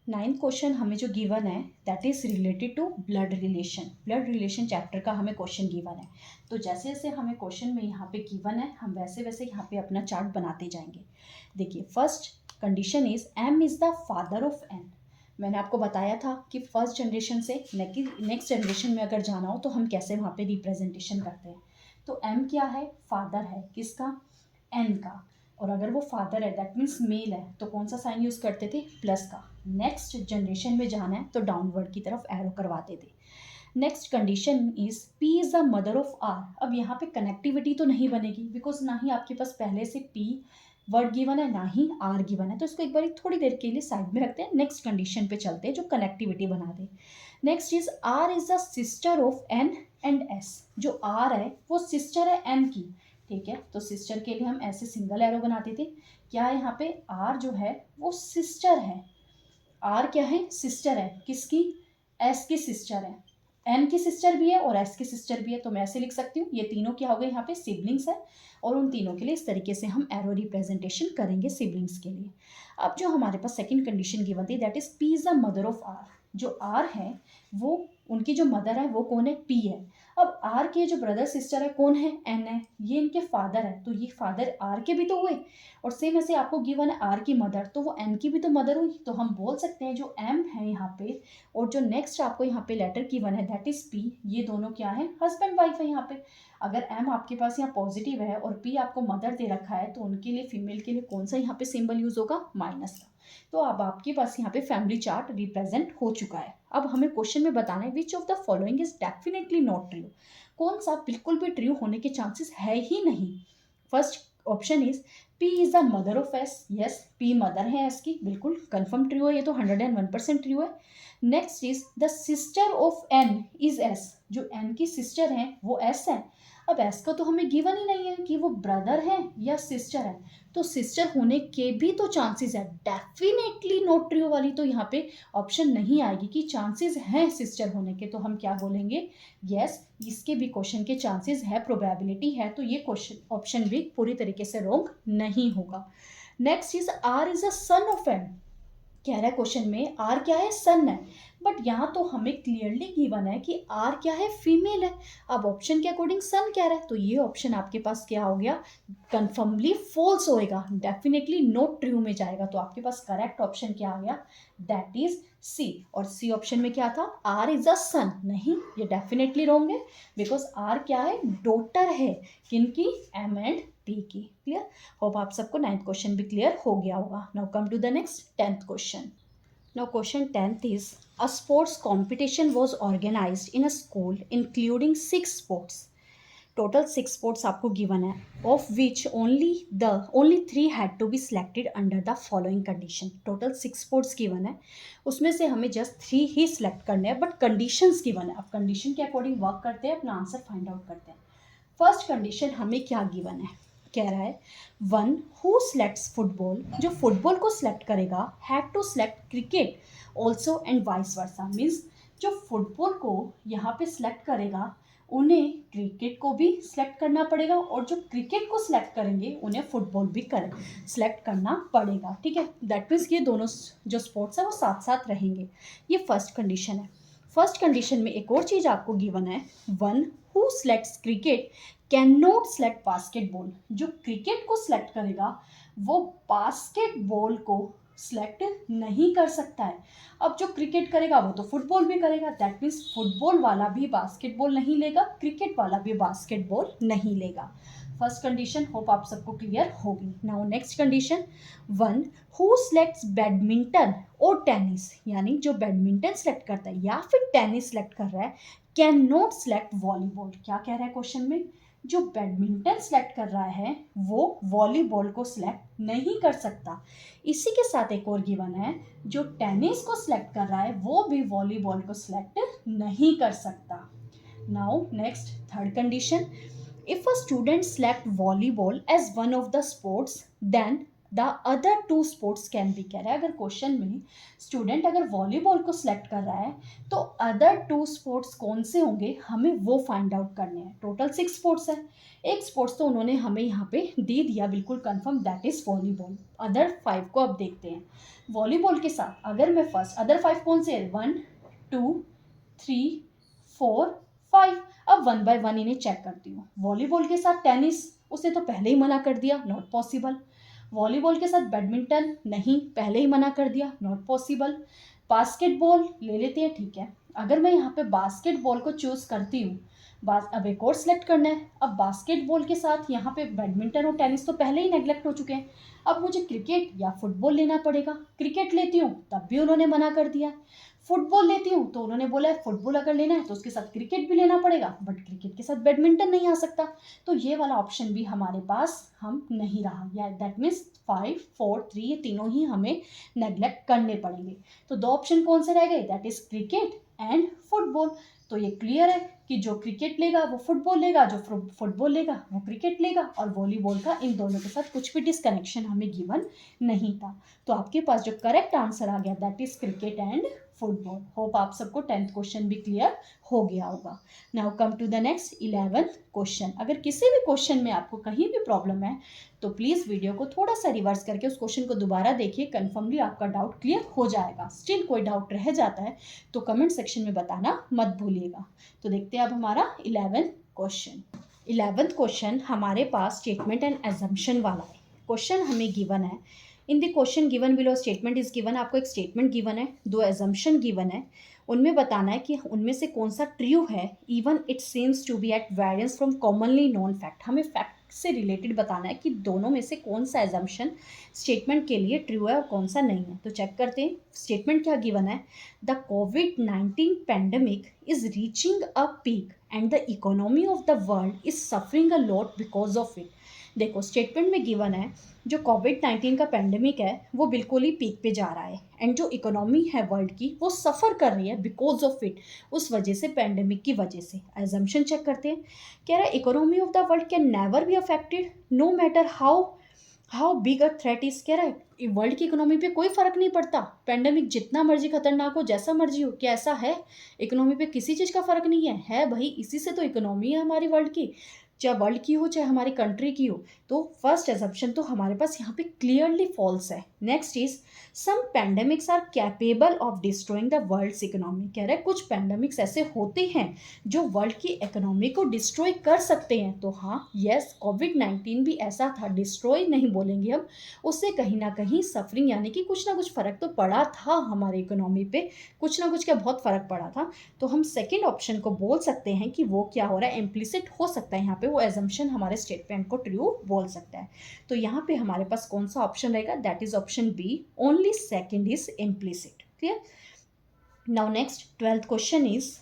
9th question हमें जो गिवन है that is related to blood relation chapter का हमें क्वेश्चन गिवन है। तो जैसे जैसे हमें क्वेश्चन में यहाँ पे गिवन है हम वैसे वैसे यहाँ पे अपना चार्ट बनाते जाएंगे। देखिए first condition is M is the father of N। मैंने आपको बताया था कि फर्स्ट जनरेशन से नेक्स्ट जनरेशन में अगर जाना हो तो हम कैसे वहाँ पे रिप्रेजेंटेशन करते हैं। तो M क्या है, फादर है, किसका, N का। और अगर वो फादर है दैट मीन्स मेल है तो कौन सा साइन यूज़ करते थे, प्लस का। नेक्स्ट जनरेशन में जाना है तो डाउनवर्ड की तरफ एरो करवाते थे। Next condition is P is the mother of R। अब यहाँ पे कनेक्टिविटी तो नहीं बनेगी बिकॉज ना ही आपके पास पहले से P वर्ड गिवन है ना ही R गिवन है, तो इसको एक बार थोड़ी देर के लिए साइड में रखते हैं। नेक्स्ट कंडीशन पे चलते हैं जो कनेक्टिविटी बना दे। Next is R is the sister of N and S। जो R है वो सिस्टर है N की, ठीक है। तो सिस्टर के लिए हम ऐसे सिंगल एरो बनाते थे। क्या है यहाँ पे R जो है वो सिस्टर है, R क्या है, सिस्टर है, किसकी, S की सिस्टर है। N की सिस्टर भी है और S की सिस्टर भी है, तो मैं ऐसे लिख सकती हूँ ये तीनों क्या हो गए यहाँ पे सिबलिंग्स है और उन तीनों के लिए इस तरीके से हम एरो रिप्रेजेंटेशन करेंगे सिबलिंग्स के लिए। अब जो हमारे पास सेकंड कंडीशन गिवन थी that is P is the mother of R। जो R है वो उनकी जो मदर है वो कौन है, P है। अब R के जो ब्रदर सिस्टर है कौन है, N है, ये इनके फादर है, तो ये फादर R के भी तो हुए और सेम ऐसे आपको गिवन है R की मदर, तो वो N की भी तो मदर हुई। तो हम बोल सकते हैं जो M है यहाँ पे और जो नेक्स्ट आपको यहाँ पे लेटर गिवन है दैट इज P, ये दोनों क्या है, हस्बैंड वाइफ है यहाँ पे। अगर M आपके पास यहाँ पॉजिटिव है और P आपको मदर दे रखा है तो उनके लिए फीमेल के लिए कौन सा यहाँ पे सिंबल यूज होगा, माइनस का। तो अब आपके पास यहाँ पे फैमिली चार्ट रिप्रेजेंट हो चुका है। अब हमें क्वेश्चन में बताना है which of the following is definitely not true. कौन सा बिल्कुल भी ट्रू होने के चांसेस है ही नहीं। First option is P is the mother of S। Yes P mother है S की, बिल्कुल कंफर्म ट्रू है, ये तो 101% ट्रू है। Next is the sister of N is S। जो N की सिस्टर है वो S है। अब S का तो हमें गिवन ही नहीं है कि वो ब्रदर है या सिस्टर है, तो सिस्टर होने के भी तो चांसेस है। डेफिनेटली नॉट ट्रू वाली तो यहाँ पे ऑप्शन नहीं आएगी कि चांसेस हैं सिस्टर होने के, तो हम क्या बोलेंगे, यस इसके भी क्वेश्चन के चांसेस है, प्रोबेबिलिटी है, तो ये क्वेश्चन ऑप्शन भी पूरी तरीके से रॉन्ग नहीं होगा। Next is R is a son of N। कह रहा है क्वेश्चन में R क्या है, सन है, बट यहाँ तो हमें क्लियरली गिवन है कि R क्या है, फीमेल है। अब ऑप्शन के अकॉर्डिंग सन कह रहा है, तो ये ऑप्शन आपके पास क्या हो गया, कंफर्मली फॉल्स होएगा, डेफिनेटली नॉट ट्रू में जाएगा। तो आपके पास करेक्ट ऑप्शन क्या आ गया, दैट इज C। और C ऑप्शन में क्या था, R इज अ सन, नहीं ये डेफिनेटली रॉन्ग है बिकॉज R क्या है, डॉटर है, किनकी, M एंड P की। क्लियर। होप आप सबको 9th क्वेश्चन भी क्लियर हो गया होगा। Now come to the next 10th question. Now question 10th is a sports competition was organized in a school including 6 sports. Total 6 sports आपको given है, of which only 3 had to be selected under the following condition. Total 6 sports given है, उसमें से हमें just 3 ही select करने हैं, but conditions given है। अब condition के according work करते हैं, अपना आंसर फाइंड आउट करते हैं। फर्स्ट कंडीशन हमें क्या गिवन है, कह रहा है 1 हु सेलेक्ट्स फुटबॉल, जो फुटबॉल को सिलेक्ट करेगा had to select cricket also and vice versa. Means जो फुटबॉल को यहाँ पे सिलेक्ट करेगा उन्हें क्रिकेट को भी सिलेक्ट करना पड़ेगा और जो क्रिकेट को सिलेक्ट करेंगे उन्हें फुटबॉल भी सिलेक्ट करना पड़ेगा, ठीक है। दैट मीन्स ये दोनों जो स्पोर्ट्स है वो साथ साथ रहेंगे। ये फर्स्ट कंडीशन है। फर्स्ट कंडीशन में एक और चीज आपको गिवन है, one who selects cricket can not select basketball. जो क्रिकेट को सिलेक्ट करेगा वो बास्केटबॉल को सिलेक्ट नहीं कर सकता है। अब जो क्रिकेट करेगा वो तो फुटबॉल भी करेगा, दैट मीन्स फुटबॉल वाला भी बास्केटबॉल नहीं लेगा, क्रिकेट वाला भी बास्केटबॉल नहीं लेगा। फर्स्ट कंडीशन होप आप सबको क्लियर होगी। Now next condition, one who selects badminton और टेनिस, यानी जो बैडमिंटन सेलेक्ट करता है या फिर टेनिस सेलेक्ट कर रहा है, कैन नॉट सेलेक्ट वॉलीबॉल। क्या कह रहा है क्वेश्चन में, जो बैडमिंटन सेलेक्ट कर रहा है वो वॉलीबॉल को सिलेक्ट नहीं कर सकता। इसी के साथ एक और गिवन है, जो टेनिस को सिलेक्ट कर रहा है वो भी वॉलीबॉल को सिलेक्ट नहीं कर सकता। Now next third condition, if a student select volleyball as one of the sports then the other two sports can be, कह रहा है अगर क्वेश्चन में स्टूडेंट अगर वॉलीबॉल को सिलेक्ट कर रहा है तो अदर टू स्पोर्ट्स कौन से होंगे हमें वो फाइंड आउट करने हैं। टोटल 6 स्पोर्ट्स है, एक स्पोर्ट्स तो उन्होंने हमें यहाँ पे दे दिया बिल्कुल confirm, that is volleyball. Other 5 को अब देखते हैं। वॉलीबॉल के साथ अगर मैं फर्स्ट, अदर 5 कौन से है, 1 2 3 4 5। अब 1 बाय 1 इन्हें चेक करती हूँ। वॉलीबॉल के साथ टेनिस, उसे तो पहले ही मना कर दिया, नॉट पॉसिबल। वॉलीबॉल के साथ बैडमिंटन, नहीं, पहले ही मना कर दिया, नॉट पॉसिबल। बास्केटबॉल ले लेते हैं, ठीक है। अगर मैं यहाँ पे बास्केटबॉल को चूज करती हूँ, अब एक और सिलेक्ट करना है। अब बास्केटबॉल के साथ यहाँ पे बैडमिंटन और टेनिस तो पहले ही नेग्लेक्ट हो चुके हैं, अब मुझे क्रिकेट या फुटबॉल लेना पड़ेगा। क्रिकेट लेती हूँ तब भी उन्होंने मना कर दिया, फुटबॉल लेती हूँ तो उन्होंने बोला है फुटबॉल अगर लेना है तो उसके साथ क्रिकेट भी लेना पड़ेगा, बट क्रिकेट के साथ बैडमिंटन नहीं आ सकता, तो ये वाला ऑप्शन भी हमारे पास हम नहीं रहा, या दैट मीन्स 5 4 3 ये तीनों ही हमें नेग्लेक्ट करने पड़ेंगे। तो 2 ऑप्शन कौन से रह गए, that is cricket and football. तो ये क्लियर है कि जो क्रिकेट लेगा वो फुटबॉल लेगा, जो फुटबॉल लेगा वो क्रिकेट लेगा, और वॉलीबॉल का इन दोनों के साथ कुछ भी डिस्कनेक्शन हमें गिवन नहीं था। तो आपके पास जो करेक्ट आंसर आ गया that is cricket and football. Hope आप सबको 10th क्वेश्चन भी क्लियर हो गया होगा। Now come to the next 11th question. अगर किसी भी क्वेश्चन में आपको कहीं भी प्रॉब्लम है तो प्लीज़ वीडियो को थोड़ा सा रिवर्स करके उस क्वेश्चन को दोबारा देखिए, कन्फर्मली आपका डाउट क्लियर हो जाएगा। स्टिल कोई डाउट रह जाता है तो कमेंट सेक्शन में बताना मत भूलिएगा। तो देखते हैं अब हमारा 11th क्वेश्चन। 11th क्वेश्चन हमारे पास स्टेटमेंट एंड एजम्पशन वाला है। क्वेश्चन हमें गिवन है, in the question given below statement is given. आपको एक स्टेटमेंट गिवन है, 2 एजम्पशन गिवन है, उनमें बताना है कि उनमें से कौन सा ट्रू है even it seems to be at variance from commonly known fact. हमें फैक्ट से रिलेटेड बताना है कि दोनों में से कौन सा एजम्पशन स्टेटमेंट के लिए ट्रू है और कौन सा नहीं है। तो चेक करते हैं स्टेटमेंट क्या गिवन है, the covid pandemic is reaching a peak and the economy of the world is suffering a lot because of it. देखो स्टेटमेंट में गिवन है जो कोविड-19 का पेंडेमिक है वो बिल्कुल ही पीक पे जा रहा है, एंड जो इकोनॉमी है वर्ल्ड की वो सफ़र कर रही है बिकॉज ऑफ इट, उस वजह से, पेंडेमिक की वजह से। एजम्पशन चेक करते हैं, कह रहा है economy of the world can never be affected no matter how big a threat is. कह रहा है वर्ल्ड की इकोनॉमी पे कोई फर्क नहीं पड़ता, पेंडेमिक जितना मर्जी खतरनाक हो, जैसा मर्जी हो, क्या ऐसा है इकोनॉमी पे किसी चीज़ का फर्क नहीं है भाई, इसी से तो इकोनॉमी है हमारी वर्ल्ड की, चाहे वर्ल्ड की हो चाहे हमारी कंट्री की हो। तो फर्स्ट एजम्पशन तो हमारे पास यहाँ पे क्लियरली फॉल्स है। Next is some pandemics are capable of destroying the world's economy. कह रहा है कुछ पैंडेमिक्स ऐसे होते हैं जो वर्ल्ड की इकोनॉमी को डिस्ट्रॉय कर सकते हैं। तो हाँ, यस, कोविड-19 भी ऐसा था, डिस्ट्रॉय नहीं बोलेंगे हम, उससे कहीं ना कहीं सफरिंग यानी कि कुछ ना कुछ फ़र्क तो पड़ा था हमारे इकोनॉमी पे, कुछ ना कुछ क्या बहुत फ़र्क पड़ा था। तो हम सेकेंड ऑप्शन को बोल सकते हैं कि वो क्या हो रहा है, इम्प्लिसिट हो सकता है यहाँ पे, वो एजम्पशन हमारे स्टेटमेंट को ट्रू बोल सकता है। तो यहाँ पे हमारे पास कौन सा ऑप्शन रहेगा, that is option B, only second is implicit. Clear. Now next 12th question is,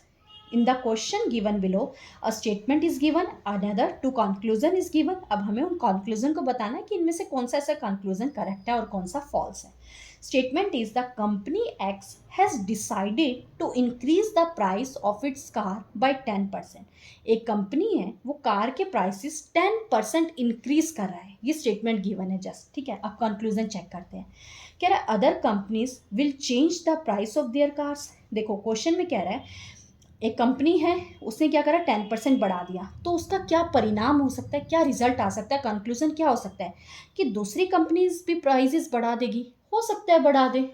in the question given below a statement is given, another to conclusion is given। अब हमें उन conclusion को बताना है कि इनमें से कौन सा ऐसा conclusion correct है और कौन सा false है। Statement is the company X has decided to increase the price of its car by 10%। एक कंपनी है वो कार के प्राइसेस 10% इंक्रीज कर रहा है, ये स्टेटमेंट गिवन है जस्ट, ठीक है। अब कंक्लूजन चेक करते हैं, कह रहा है other companies will change the price of their cars. देखो क्वेश्चन में कह रहा है एक कंपनी है उसने क्या करा, 10% बढ़ा दिया, तो उसका क्या परिणाम हो सकता है, क्या रिजल्ट आ सकता है, कंक्लूजन क्या हो सकता है कि दूसरी कंपनीज भी प्राइजेस बढ़ा देगी, हो सकता है बढ़ा दे,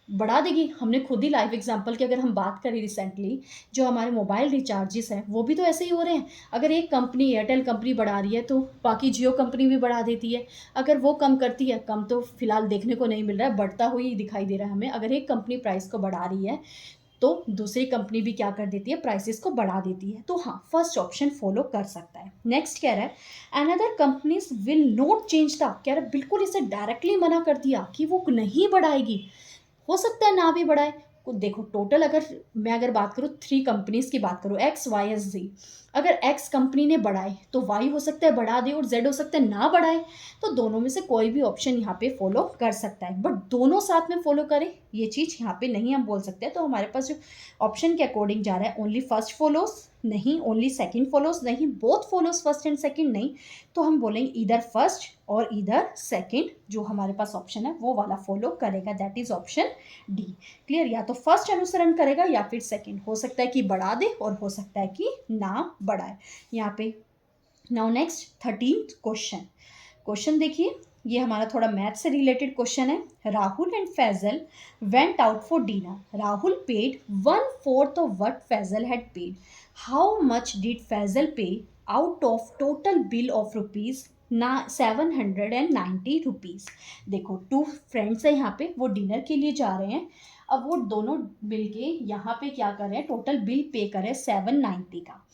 बढ़ा देगी। हमने खुद ही लाइव एग्जांपल की अगर हम बात करें रिसेंटली, जो हमारे मोबाइल रिचार्जेस हैं वो भी तो ऐसे ही हो रहे हैं। अगर एक कंपनी एयरटेल कंपनी बढ़ा रही है तो बाकी जियो कंपनी भी बढ़ा देती है। अगर वो कम करती है, कम तो फिलहाल देखने को नहीं मिल रहा है, बढ़ता हुई दिखाई दे रहा है हमें। अगर एक कंपनी प्राइस को बढ़ा रही है तो दूसरी कंपनी भी क्या कर देती है, प्राइसेस को बढ़ा देती है। तो हाँ, फर्स्ट ऑप्शन फॉलो कर सकता है। नेक्स्ट कह रहा है another companies will not change the, कह रहा है बिल्कुल इसे डायरेक्टली मना कर दिया कि वो नहीं बढ़ाएगी। हो सकता है ना भी बढ़ाए। देखो टोटल अगर बात करूँ, 3 कंपनीज की बात करूँ, एक्स वाई एस जी। अगर एक्स कंपनी ने बढ़ाए तो वाई हो सकता है बढ़ा दे और जेड हो सकता है ना बढ़ाए। तो दोनों में से कोई भी ऑप्शन यहाँ पे फॉलो कर सकता है, बट दोनों साथ में फॉलो करें ये चीज़ यहाँ पे नहीं हम बोल सकते। तो हमारे पास जो ऑप्शन के अकॉर्डिंग जा रहा है, ओनली फर्स्ट फॉलोज नहीं, ओनली सेकंड फॉलोज नहीं, both follows first and second नहीं, तो हम बोलेंगे इधर फर्स्ट और इधर सेकंड। जो हमारे पास ऑप्शन है वो वाला फॉलो करेगा, that is option D. Clear, या तो फर्स्ट अनुसरण करेगा या फिर सेकंड। हो सकता है कि बढ़ा दे और हो सकता है कि ना बढ़ाए यहाँ पे। Now next 13th question. Question देखिए, ये हमारा थोड़ा मैथ से रिलेटेड क्वेश्चन है। Rahul and Faizal went out for dinner. Rahul paid 1/4 of what Faizal had paid. How much did Faizal pay out of total bill of rupees ना 790 रुपीज़। देखो 2 फ्रेंड्स है यहाँ पे, वो डिनर के लिए जा रहे हैं। अब वो दोनों मिल के यहाँ पे क्या कर रहे हैं, टोटल बिल पे करें 790 का।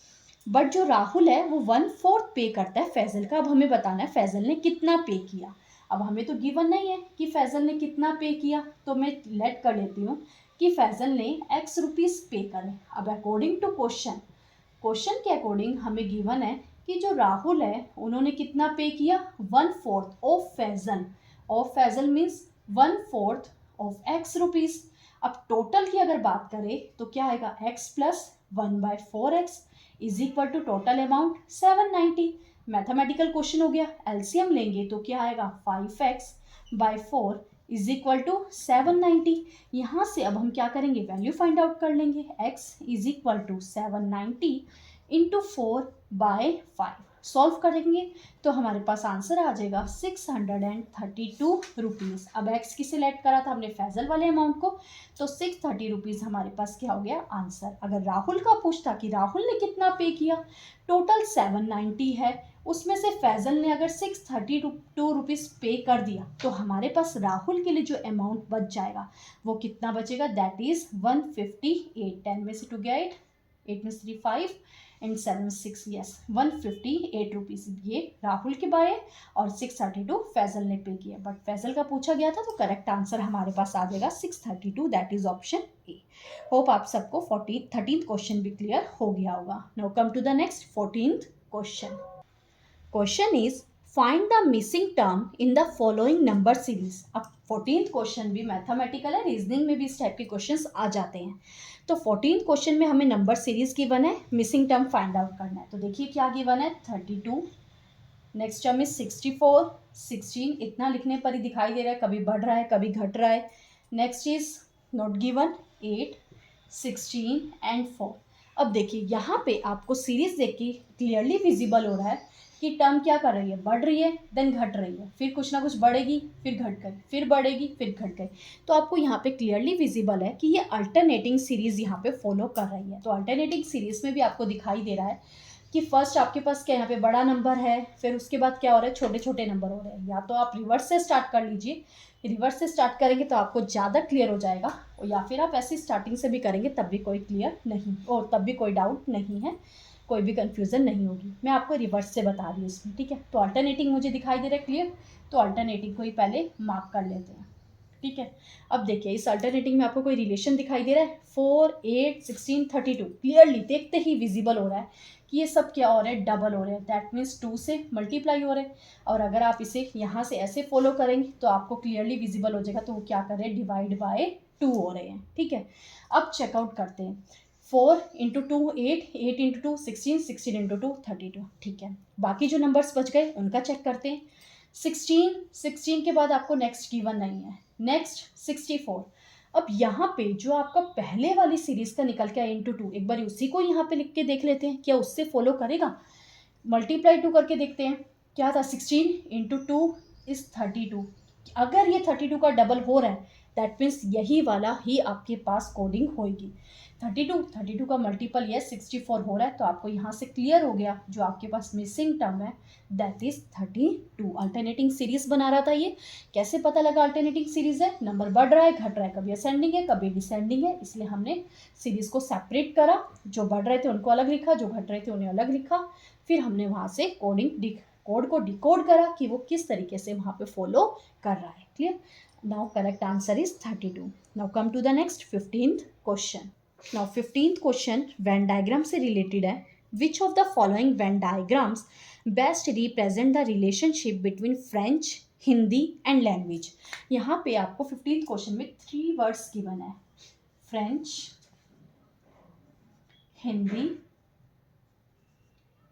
बट जो राहुल है वो 1/4 पे करता है फैजल का। अब हमें बताना है फैजल ने कितना पे किया। अब हमें तो गिवन नहीं है कि फैजल ने कितना पे किया, तो मैं लेट कर लेती हूँ कि फैजल ने x रुपीज़ पे करे। अब अकॉर्डिंग टू क्वेश्चन के अकॉर्डिंग हमें गिवन है कि जो राहुल है उन्होंने कितना पे किया, 1/4 ऑफ फैजल। ऑफ फैजल मीन्स 1/4 ऑफ x रुपीज़। अब टोटल की अगर बात करें तो क्या आएगा, x plus 1/4x is equal to total amount 790। Mathematical question हो गया, एलसीएम लेंगे तो क्या आएगा, 5x/4 इज इक्वल टू 790। यहाँ से अब हम क्या करेंगे, वैल्यू फाइंड आउट कर लेंगे। x is equal to 790 into 4/5 solve करेंगे तो हमारे पास आंसर आ जाएगा 632 रुपीज़। अब x की सिलेक्ट करा था हमने फैजल वाले अमाउंट को, तो 630 रुपीज़ हमारे पास क्या हो गया आंसर। अगर राहुल का पूछता कि राहुल ने कितना पे किया, टोटल 790 है, उसमें से फैजल ने अगर 632 रुपीज़ पे कर दिया तो हमारे पास राहुल के लिए जो अमाउंट बच जाएगा वो कितना बचेगा, दैट इज 158। 10 में से 2 गया 8 में से 3 5 एंड 7 6, यस 158 रुपीज़ ये राहुल के बाय और 632 फैजल ने पे किया। बट फैजल का पूछा गया था तो करेक्ट आंसर हमारे पास आ जाएगा 632, that is option A. Hope आप सबको 13th क्वेश्चन भी क्लियर हो गया होगा। Now come to the next 14th question. Question is find the missing term in the following number series. अब 14th क्वेश्चन भी मैथमेटिकल है, रीजनिंग में भी इस टाइप के क्वेश्चंस आ जाते हैं। तो 14th क्वेश्चन में हमें नंबर सीरीज गिवन है, मिसिंग टर्म फाइंड आउट करना है। तो देखिए क्या गिवन है, 32, नेक्स्ट टर्म इज 64, 16 इतना लिखने पर ही दिखाई दे रहा है, कभी बढ़ रहा है कभी घट रहा है। Next is not given 8, 16 and 4। अब देखिए यहाँ पे आपको सीरीज देख के क्लियरली विजिबल हो रहा है कि टर्म क्या कर रही है, बढ़ रही है देन घट रही है, फिर कुछ ना कुछ बढ़ेगी फिर घट गई, फिर बढ़ेगी फिर घट गई। तो आपको यहाँ पे क्लियरली विजिबल है कि ये अल्टरनेटिंग सीरीज यहाँ पे फॉलो कर रही है। तो अल्टरनेटिंग सीरीज में भी आपको दिखाई दे रहा है कि फर्स्ट आपके पास क्या यहाँ पे बड़ा नंबर है, फिर उसके बाद क्या हो रहा है, छोटे छोटे नंबर हो रहे हैं। या तो आप रिवर्स से स्टार्ट कर लीजिए, रिवर्स से स्टार्ट करेंगे तो आपको ज़्यादा क्लियर हो जाएगा, और या फिर आप ऐसी स्टार्टिंग से भी करेंगे तब भी कोई क्लियर नहीं, और तब भी कोई डाउट नहीं है, कोई भी कंफ्यूजन नहीं होगी। मैं आपको रिवर्स से बता रही हूँ इसमें, ठीक है। तो अल्टरनेटिंग मुझे दिखाई दे रहा है क्लियर, तो अल्टरनेटिंग को ही पहले मार्क कर लेते हैं, ठीक है। अब देखिए इस अल्टरनेटिंग में आपको कोई रिलेशन दिखाई दे रहा है, 4, 8, 16, 32 क्लियरली देखते ही विजिबल हो रहा है कि ये सब क्या हो रहा है, डबल हो रहे हैं, दैट मीन्स 2 से मल्टीप्लाई हो रहे हैं। और अगर आप इसे यहाँ से ऐसे फॉलो करेंगे तो आपको क्लियरली विजिबल हो जाएगा, तो वो क्या कर रहे हैं, डिवाइड बाय 2 हो रहे हैं, ठीक है। अब चेकआउट करते हैं, 4 इंटू 2 8, 8 इंटू 2 16, 16 इंटू 2 32, ठीक है। बाकी जो नंबर्स बच गए उनका चेक करते हैं। 16 के बाद आपको नेक्स्ट गिवन नहीं है, नेक्स्ट 64। अब यहाँ पे जो आपका पहले वाली सीरीज का निकल के आया इंटू 2, एक बार उसी को यहाँ पे लिख के देख लेते हैं क्या उससे फॉलो करेगा। मल्टीप्लाई 2 करके देखते हैं क्या था, 16 इंटू 2 इज 32, अगर ये 32 का डबल हो रहा है दैट मीन्स यही वाला ही आपके पास कोडिंग होगी। 32 का मल्टीपल ये 64 हो रहा है, तो आपको यहाँ से क्लियर हो गया जो आपके पास मिसिंग टर्म है दैट इज 32। अल्टरनेटिंग सीरीज बना रहा था ये। कैसे पता लगा अल्टरनेटिंग सीरीज है? नंबर बढ़ रहा है घट रहा है, कभी असेंडिंग है कभी डिसेंडिंग है, इसलिए हमने सीरीज को सेपरेट करा। जो बढ़ रहे थे उनको अलग लिखा, जो घट रहे थे उन्हें अलग लिखा, फिर हमने वहाँ से कोड को डिकोड करा कि वो किस तरीके से वहाँ पे फॉलो कर रहा है। Clear? Now correct answer is 32। Now come to the next 15th question. Now 15th question Venn diagram से रिलेटेड है। Which of the following Venn diagrams best represent the relationship between French, Hindi and language. यहाँ पे आपको 15th question में 3 words given है, French, Hindi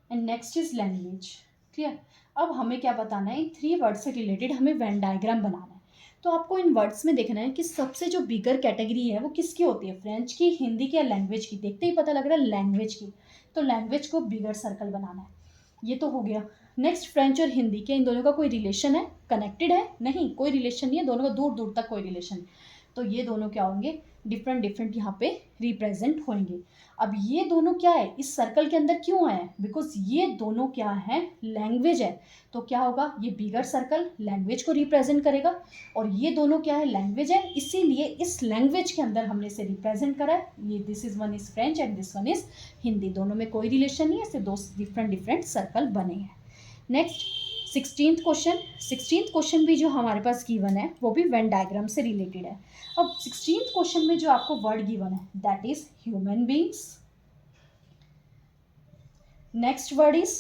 and next is language. Clear? अब हमें क्या बताना है, 3 वर्ड से रिलेटेड हमें वेन डायग्राम बनाना है। तो आपको इन वर्ड्स में देखना है कि सबसे जो बिगर कैटेगरी है वो किसकी होती है, फ्रेंच की, हिंदी की या लैंग्वेज की। देखते ही पता लग रहा है लैंग्वेज की, तो लैंग्वेज को बिगर सर्कल बनाना है। ये तो हो गया। नेक्स्ट फ्रेंच और हिंदी, क्या इन दोनों का कोई रिलेशन है, कनेक्टेड है? नहीं, कोई रिलेशन नहीं है, दोनों का दूर दूर तक कोई रिलेशन। तो ये दोनों क्या होंगे, डिफरेंट डिफरेंट यहाँ पे रिप्रेजेंट होंगे। अब ये दोनों क्या है, इस सर्कल के अंदर क्यों आए, बिकॉज ये दोनों क्या है, लैंग्वेज है। तो क्या होगा, ये बिगर सर्कल लैंग्वेज को रिप्रेजेंट करेगा, और ये दोनों क्या है, लैंग्वेज है, इसीलिए इस लैंग्वेज के अंदर हमने इसे रिप्रेजेंट करा है। ये this is one is French and this one is Hindi, दोनों में कोई रिलेशन नहीं है, सिर्फ 2 डिफरेंट डिफरेंट सर्कल बने हैं। Next 16th question. 16th question भी जो हमारे पास गिवन है वो भी वेन डायग्राम से रिलेटेड है। अब 16th क्वेश्चन में जो आपको वर्ड गिवन है that is human beings, next word is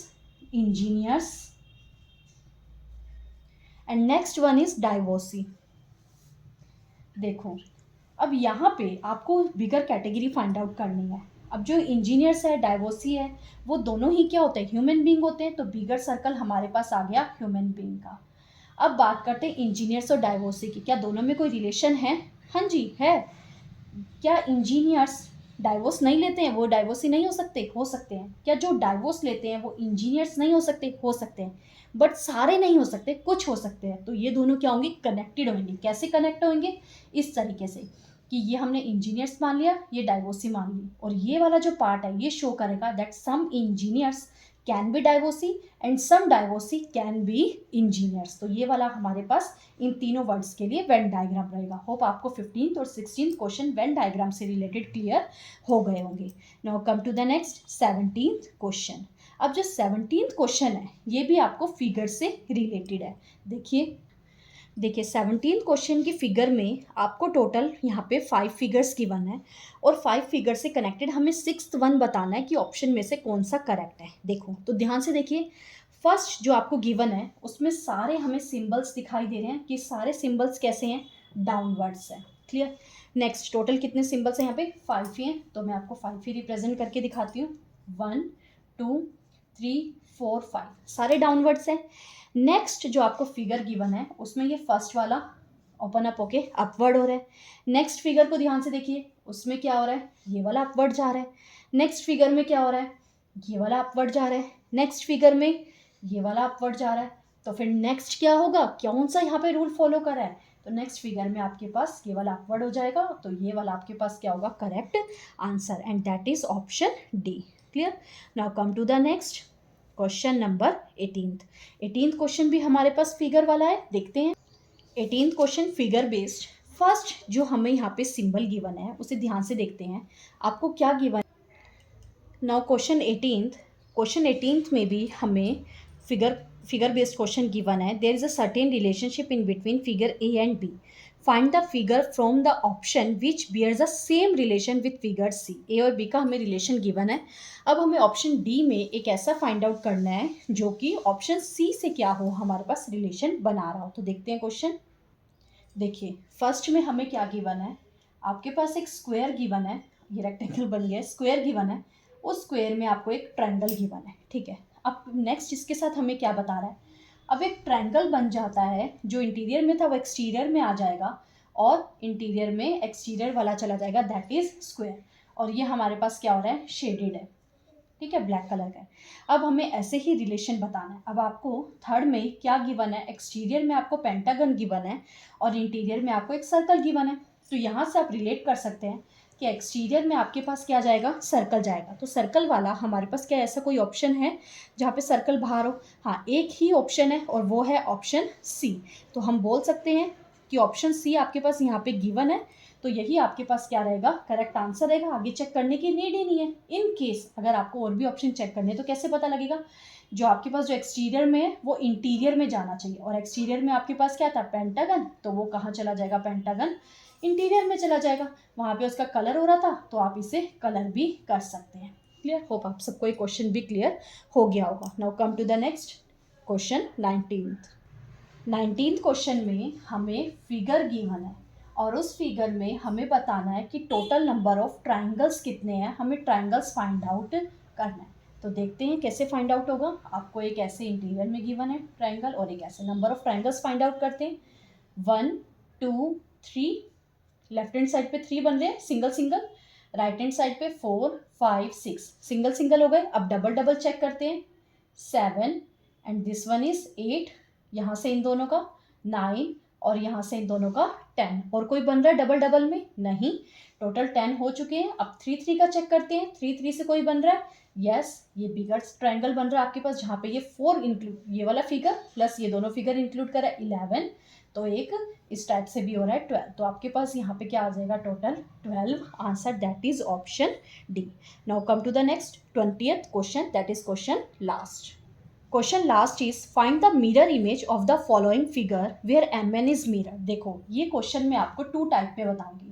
engineers and next one is divorcee. देखो अब यहाँ पे आपको बिगर कैटेगरी फाइंड आउट करनी है। अब जो इंजीनियर्स है, डाइवोर्सी है, वो दोनों ही क्या होते हैं, ह्यूमन बींग होते हैं, तो बिगर सर्कल हमारे पास आ गया ह्यूमन बींग का। अब बात करते हैं इंजीनियर्स और डाइवोर्सी की, क्या दोनों में कोई रिलेशन है? हाँ जी है। क्या इंजीनियर्स डाइवोर्स नहीं लेते हैं, वो डाइवोर्सी नहीं हो सकते? हो सकते हैं। क्या जो डाइवोर्स लेते हैं वो इंजीनियर्स नहीं हो सकते? हो सकते हैं, बट सारे नहीं हो सकते, कुछ हो सकते हैं। तो ये दोनों क्या होंगे, कनेक्टेड होंगे। कैसे कनेक्ट होंगे, इस तरीके से कि ये हमने इंजीनियर्स मान लिया, ये डाइवोर्सी मान ली, और ये वाला जो पार्ट है ये शो करेगा that some engineers can be divorcee and some divorcee can be engineers. तो ये वाला हमारे पास इन तीनों वर्ड्स के लिए वेन डायग्राम रहेगा। होप आपको 15th और 16th क्वेश्चन वेन डायग्राम से रिलेटेड क्लियर हो गए होंगे। Now come to the next 17th question. अब जो 17th क्वेश्चन है ये भी आपको फिगर से रिलेटेड है। देखिए 17th क्वेश्चन की फिगर में आपको टोटल यहाँ पे 5 फिगर्स गिवन है, और 5 फिगर से कनेक्टेड हमें 6th वन बताना है कि ऑप्शन में से कौन सा करेक्ट है। देखो तो ध्यान से देखिए, फर्स्ट जो आपको गिवन है उसमें सारे हमें सिंबल्स दिखाई दे रहे हैं कि सारे सिंबल्स कैसे हैं, डाउनवर्ड्स हैं। क्लियर? नेक्स्ट टोटल कितने सिंबल्स हैं यहाँ पे, 5 ही हैं, तो मैं आपको 5 ही रिप्रेजेंट करके दिखाती हूँ। 1 2 3 4 5 सारे डाउनवर्ड्स हैं। नेक्स्ट जो आपको फिगर गिवन है उसमें ये फर्स्ट वाला ओपन अप होके अपवर्ड हो रहा है। नेक्स्ट फिगर को ध्यान से देखिए, उसमें क्या हो रहा है, ये वाला अपवर्ड जा रहा है। नेक्स्ट फिगर में क्या हो रहा है, ये वाला अपवर्ड जा रहा है। नेक्स्ट फिगर में ये वाला अपवर्ड जा रहा है। तो फिर नेक्स्ट क्या होगा, कौन सा यहाँ पे रूल फॉलो कर रहा है, तो नेक्स्ट फिगर में आपके पास ये वाला अपवर्ड हो जाएगा, तो ये वाला आपके पास क्या होगा, correct answer, and that is option D. Clear? Now come to the next question number 18th question भी हमारे पास फिगर वाला है, देखते हैं। 18th question figure based. First जो हमें यहाँ पे सिंबल गिवन है उसे ध्यान से देखते हैं, आपको क्या गिवन। नाउ क्वेश्चन 18th में भी हमें फिगर बेस्ड क्वेश्चन गिवन है। There is a certain relationship in between figure A and B. Find the figure from the option which bears the same relation with figure C. A और B का हमें relation given है। अब हमें option D में एक ऐसा find out करना है जो कि ऑप्शन सी से क्या हो, हमारे पास रिलेशन बना रहा हो। तो देखते हैं क्वेश्चन। देखिए फर्स्ट में हमें क्या गिवन है, आपके पास एक स्क्वायर गिवन है, ये रेक्टेंगल बन गया, स्क्वायर गिवन है, उस स्क्वायर में आपको एक ट्रायंगल गिवन है। ठीक है, अब नेक्स्ट इसके साथ हमें क्या बता रहा है, अब एक ट्रायंगल बन जाता है, जो इंटीरियर में था वो एक्सटीरियर में आ जाएगा, और इंटीरियर में एक्सटीरियर वाला चला जाएगा, दैट इज स्क्वायर। और ये हमारे पास क्या हो रहा है, शेडेड है। ठीक है, ब्लैक कलर का है। अब हमें ऐसे ही रिलेशन बताना है। अब आपको थर्ड में क्या गिवन है, एक्सटीरियर में आपको पेंटागन गिवन है और इंटीरियर में आपको एक सर्कल गिवन है। तो यहाँ से आप रिलेट कर सकते हैं कि एक्सटीरियर में आपके पास क्या जाएगा, सर्कल जाएगा। तो सर्कल वाला हमारे पास क्या ऐसा कोई ऑप्शन है जहाँ पे सर्कल बाहर हो? हाँ, एक ही ऑप्शन है और वो है ऑप्शन सी। तो हम बोल सकते हैं कि ऑप्शन सी आपके पास यहाँ पे गिवन है, तो यही आपके पास क्या रहेगा, करेक्ट आंसर रहेगा। आगे चेक करने की नीड ही नहीं है। इन केस अगर आपको और भी ऑप्शन चेक करने हैं तो कैसे पता लगेगा? जो आपके पास जो एक्सटीरियर में है वो इंटीरियर में जाना चाहिए, और एक्सटीरियर में आपके पास क्या था, पेंटागन, तो वो कहाँ चला जाएगा, पेंटागन इंटीरियर में चला जाएगा। वहाँ पे उसका कलर हो रहा था तो आप इसे कलर भी कर सकते हैं। क्लियर? होप आप सबको ये क्वेश्चन भी क्लियर हो गया होगा। Now come to the next question 19th question में हमें फिगर गिवन है और उस फिगर में हमें बताना है कि टोटल नंबर ऑफ ट्राइंगल्स कितने हैं। हमें ट्राइंगल्स फाइंड आउट करना है। तो देखते हैं कैसे फाइंड आउट होगा। आपको एक ऐसे इंटीरियर में गिवन है ट्राइंगल और एक ऐसे, number of triangles find out करते हैं। 1 2 3, लेफ्ट हैंड साइड पे 3 बन रहे हैं single single, right hand side पे 4 5 6 सिंगल सिंगल हो गए। अब डबल डबल चेक करते हैं, 7 एंड दिस वन इज 8, यहाँ से इन दोनों का 9 और यहाँ से इन दोनों का 10। और कोई बन रहा है डबल डबल में? नहीं, टोटल 10 हो चुके हैं। अब 3 3 का चेक करते हैं, 3 3 से कोई बन रहा है? यस, ये बिगर ट्रायंगल बन रहा है आपके पास जहाँ पे ये 4 इंक्लूड, ये वाला फिगर प्लस ये दोनों फिगर इंक्लूड करा 11, तो एक इस टाइप से भी हो रहा है 12। तो आपके पास यहाँ पे क्या आ जाएगा, total 12। Answer that is option D. Now come to the next 20th question, that is question last. Question last is find the mirror image of the following figure where mn is mirror. देखो ये question मैं आपको 2 type में बताऊंगी।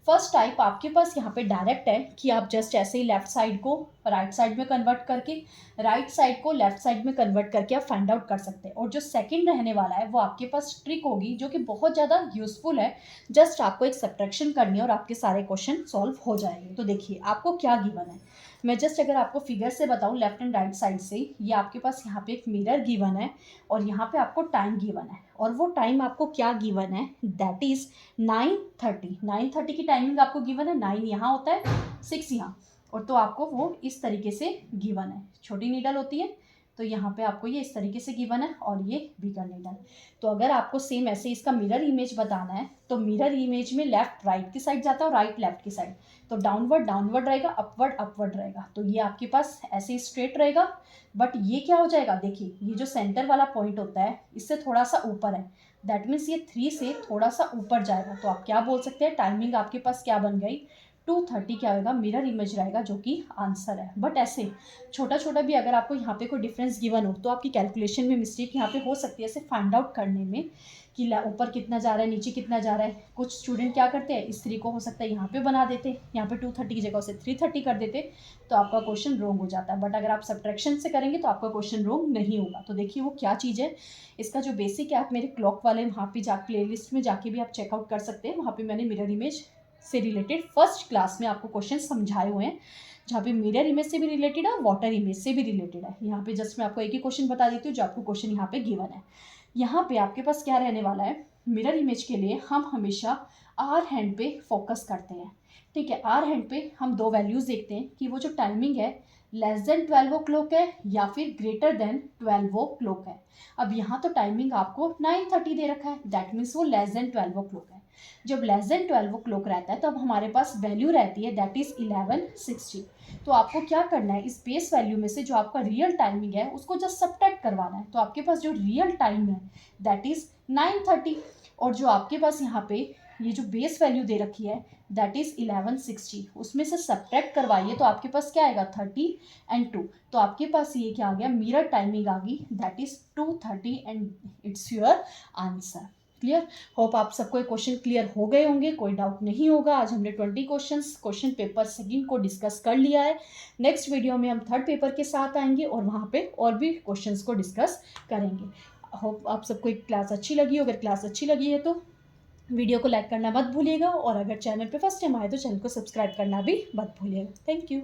First type आपके पास यहाँ पे direct है कि आप जस्ट ऐसे ही लेफ्ट साइड को राइट साइड में कन्वर्ट करके, राइट साइड को लेफ्ट साइड में कन्वर्ट करके आप फाइंड आउट कर सकते हैं। और जो सेकंड रहने वाला है वो आपके पास ट्रिक होगी जो कि बहुत ज़्यादा यूजफुल है। जस्ट आपको एक सब्ट्रैक्शन करनी है और आपके सारे क्वेश्चन सॉल्व हो जाएंगे। तो देखिए आपको क्या गिवन है, मैं जस्ट अगर आपको फिगर से बताऊं लेफ्ट एंड राइट साइड से, ये आपके पास यहाँ पे एक मिरर गिवन है और यहाँ पे आपको टाइम गिवन है। और वो टाइम आपको क्या गिवन है, दैट इज 9:30। 9:30 की टाइमिंग आपको गिवन है। 9 यहाँ होता है, 6 यहाँ, और तो आपको वो इस तरीके से गिवन है। छोटी नीडल होती है तो यहाँ पे आपको ये इस तरीके से गिवन है और ये बिगर नीडल। तो अगर आपको सेम ऐसे इसका मिरर इमेज बताना है तो मिरर इमेज में लेफ्ट राइट की साइड जाता है और राइट लेफ्ट की साइड। तो डाउनवर्ड डाउनवर्ड रहेगा, अपवर्ड अपवर्ड रहेगा। तो ये आपके पास ऐसे स्ट्रेट रहेगा, बट ये क्या हो जाएगा, देखिए ये जो सेंटर वाला पॉइंट होता है इससे थोड़ा सा ऊपर है, दैट मीन्स ये 3 से थोड़ा सा ऊपर जाएगा। तो आप क्या बोल सकते हैं, टाइमिंग आपके पास क्या बन गई, 2:30 क्या होगा, मिरर इमेज रहेगा, जो कि आंसर है। बट ऐसे छोटा छोटा भी अगर आपको यहाँ पे कोई डिफरेंस गिवन हो तो आपकी कैलकुलेशन में मिस्टेक यहाँ पे हो सकती है, ऐसे फाइंड आउट करने में कि ऊपर कितना जा रहा है नीचे कितना जा रहा है। कुछ स्टूडेंट क्या करते हैं, इस 3 को हो सकता है यहाँ पे बना देते, यहाँ पे 2:30 की जगह से 3:30 कर देते, तो आपका क्वेश्चन रॉन्ग हो जाता है। बट अगर आप सब्ट्रैक्शन से करेंगे तो आपका क्वेश्चन रॉन्ग नहीं होगा। तो देखिए वो क्या चीज़ है, इसका जो बेसिक है आप मेरे क्लॉक वाले वहाँ पे जा प्लेलिस्ट में जाके भी आप चेकआउट कर सकते हैं। वहाँ पे मैंने मिरर इमेज से रिलेटेड फर्स्ट क्लास में आपको क्वेश्चन समझाए हुए हैं, जहाँ पे मिरर इमेज से भी रिलेटेड है, वाटर इमेज से भी रिलेटेड है। यहाँ पे जस्ट मैं आपको एक ही क्वेश्चन बता देती हूँ जो आपको क्वेश्चन यहाँ पे गिवन है। यहाँ पे आपके पास क्या रहने वाला है, मिरर इमेज के लिए हम हमेशा आर हैंड पे फोकस करते हैं। ठीक है, आर हैंड पे हम 2 वैल्यूज़ देखते हैं कि वो जो टाइमिंग है लेस देन 12 o'clock है या फिर ग्रेटर देन 12 o'clock है। अब यहाँ तो टाइमिंग आपको 9:30 दे रखा है, दैट मीन्स वो लेस देन 12 o'clock है। जब लेस देन 12 o'clock रहता है तब हमारे पास वैल्यू रहती है दैट इज 11:60। तो आपको क्या करना है, इस बेस वैल्यू में से जो आपका रियल टाइमिंग है उसको जस्ट सब्ट्रैक्ट करवाना है। तो आपके पास जो रियल टाइम है दैट इज 9:30, और जो आपके पास यहाँ पे ये जो बेस वैल्यू दे रखी है दैट इज 11:60, उसमें से सब्ट्रैक्ट करवाइए तो आपके पास क्या आएगा, 30 and 2। तो आपके पास ये क्या आ गया, मिरर टाइमिंग आ गई, that is 2:30 and it's your answer. Clear? Hope आप सबको ये क्वेश्चन क्लियर हो गए होंगे, कोई डाउट नहीं होगा। आज हमने 20 क्वेश्चन पेपर सेकंड को डिस्कस कर लिया है। नेक्स्ट वीडियो में हम थर्ड पेपर के साथ आएंगे और वहाँ पे और भी क्वेश्चंस को डिस्कस करेंगे। होप आप सबको एक क्लास अच्छी लगी हो। अगर क्लास अच्छी लगी है तो वीडियो को लाइक करना मत भूलिएगा, और अगर चैनल पे फर्स्ट टाइम आए तो चैनल को सब्सक्राइब करना भी मत भूलिएगा। Thank you.